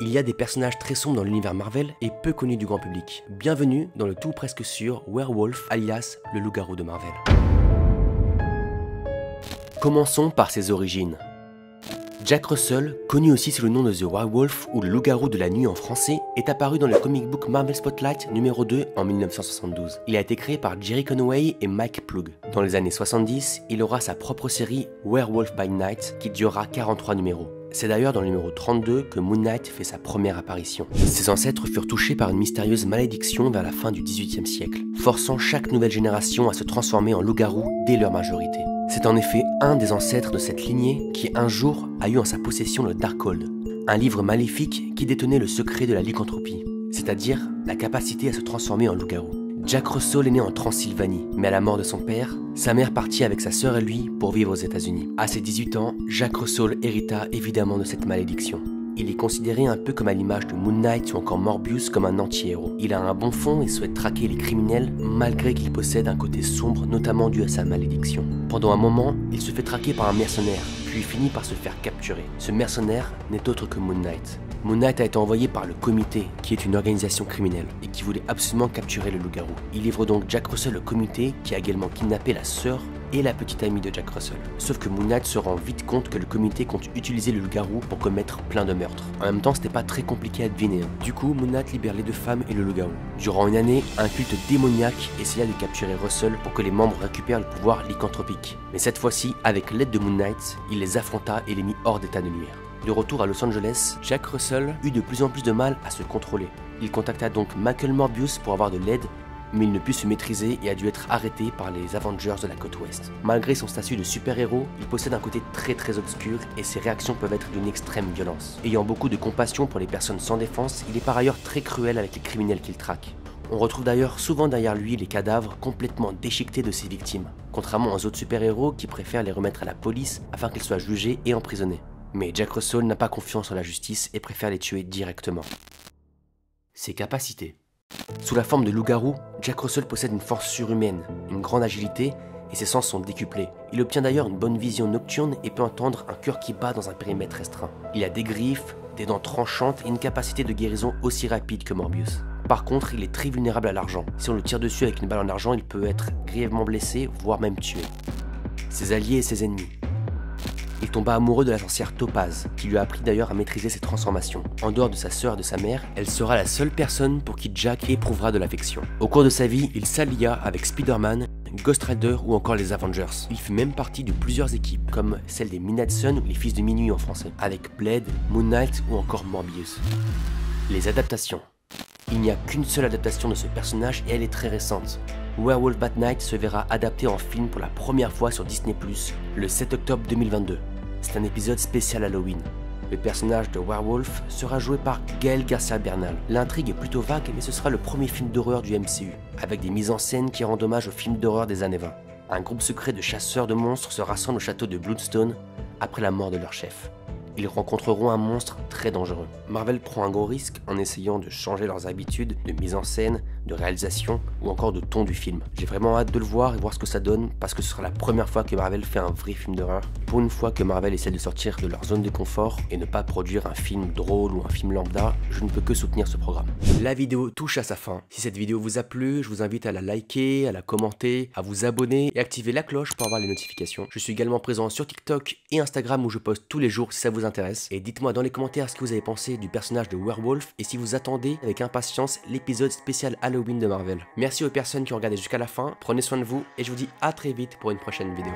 Il y a des personnages très sombres dans l'univers Marvel et peu connus du grand public. Bienvenue dans le tout presque sûr Werewolf, alias le loup-garou de Marvel. Commençons par ses origines. Jack Russell, connu aussi sous le nom de The Werewolf ou le loup-garou de la nuit en français, est apparu dans le comic book Marvel Spotlight numéro 2 en 1972. Il a été créé par Jerry Conway et Mike Ploog. Dans les années 70, il aura sa propre série Werewolf by Night qui durera 43 numéros. C'est d'ailleurs dans le numéro 32 que Moon Knight fait sa première apparition. Ses ancêtres furent touchés par une mystérieuse malédiction vers la fin du XVIIIe siècle, forçant chaque nouvelle génération à se transformer en loup-garou dès leur majorité. C'est en effet un des ancêtres de cette lignée qui un jour a eu en sa possession le Darkhold, un livre maléfique qui détenait le secret de la lycanthropie, c'est-à-dire la capacité à se transformer en loup-garou. Jack Russell est né en Transylvanie, mais à la mort de son père, sa mère partit avec sa sœur et lui pour vivre aux États-Unis. À ses 18 ans, Jack Russell hérita évidemment de cette malédiction. Il est considéré un peu comme à l'image de Moon Knight ou encore Morbius comme un anti-héros. Il a un bon fond et souhaite traquer les criminels malgré qu'il possède un côté sombre, notamment dû à sa malédiction. Pendant un moment, il se fait traquer par un mercenaire, puis finit par se faire capturer. Ce mercenaire n'est autre que Moon Knight. Moon Knight a été envoyé par le Comité, qui est une organisation criminelle, et qui voulait absolument capturer le loup-garou. Il livre donc Jack Russell au Comité, qui a également kidnappé la sœur et la petite amie de Jack Russell. Sauf que Moon Knight se rend vite compte que le Comité compte utiliser le loup-garou pour commettre plein de meurtres. En même temps, c'était pas très compliqué à deviner. Du coup, Moon Knight libère les deux femmes et le loup-garou. Durant une année, un culte démoniaque essaya de capturer Russell pour que les membres récupèrent le pouvoir lycanthropique. Mais cette fois-ci, avec l'aide de Moon Knight, il les affronta et les mit hors d'état de nuire. De retour à Los Angeles, Jack Russell eut de plus en plus de mal à se contrôler. Il contacta donc Michael Morbius pour avoir de l'aide, mais il ne put se maîtriser et a dû être arrêté par les Avengers de la côte ouest. Malgré son statut de super-héros, il possède un côté très obscur et ses réactions peuvent être d'une extrême violence. Ayant beaucoup de compassion pour les personnes sans défense, il est par ailleurs très cruel avec les criminels qu'il traque. On retrouve d'ailleurs souvent derrière lui les cadavres complètement déchiquetés de ses victimes, contrairement aux autres super-héros qui préfèrent les remettre à la police afin qu'ils soient jugés et emprisonnés. Mais Jack Russell n'a pas confiance en la justice et préfère les tuer directement. Ses capacités. Sous la forme de loup-garou, Jack Russell possède une force surhumaine, une grande agilité et ses sens sont décuplés. Il obtient d'ailleurs une bonne vision nocturne et peut entendre un cœur qui bat dans un périmètre restreint. Il a des griffes, des dents tranchantes et une capacité de guérison aussi rapide que Morbius. Par contre, il est très vulnérable à l'argent. Si on le tire dessus avec une balle en argent, il peut être grièvement blessé, voire même tué. Ses alliés et ses ennemis. Il tomba amoureux de la sorcière Topaz, qui lui a appris d'ailleurs à maîtriser ses transformations. En dehors de sa sœur et de sa mère, elle sera la seule personne pour qui Jack éprouvera de l'affection. Au cours de sa vie, il s'allia avec Spider-Man, Ghost Rider ou encore les Avengers. Il fut même partie de plusieurs équipes, comme celle des Midnight Suns ou les Fils de Minuit en français, avec Blade, Moon Knight ou encore Morbius. Les adaptations. Il n'y a qu'une seule adaptation de ce personnage et elle est très récente. Werewolf by Night se verra adapté en film pour la première fois sur Disney+, le 7 octobre 2022. C'est un épisode spécial Halloween. Le personnage de Werewolf sera joué par Gael Garcia Bernal. L'intrigue est plutôt vague, mais ce sera le premier film d'horreur du MCU, avec des mises en scène qui rendent hommage aux films d'horreur des années 20. Un groupe secret de chasseurs de monstres se rassemble au château de Bloodstone après la mort de leur chef. Ils rencontreront un monstre très dangereux. Marvel prend un gros risque en essayant de changer leurs habitudes de mise en scène, de réalisation ou encore de ton du film. J'ai vraiment hâte de le voir et voir ce que ça donne parce que ce sera la première fois que Marvel fait un vrai film d'horreur. Pour une fois que Marvel essaie de sortir de leur zone de confort et ne pas produire un film drôle ou un film lambda, je ne peux que soutenir ce programme. La vidéo touche à sa fin. Si cette vidéo vous a plu, je vous invite à la liker, à la commenter, à vous abonner et activer la cloche pour avoir les notifications. Je suis également présent sur TikTok et Instagram où je poste tous les jours si ça vous intéresse. Et dites-moi dans les commentaires ce que vous avez pensé du personnage de Werewolf et si vous attendez avec impatience l'épisode spécial Halloween de Marvel. Merci aux personnes qui ont regardé jusqu'à la fin, prenez soin de vous et je vous dis à très vite pour une prochaine vidéo.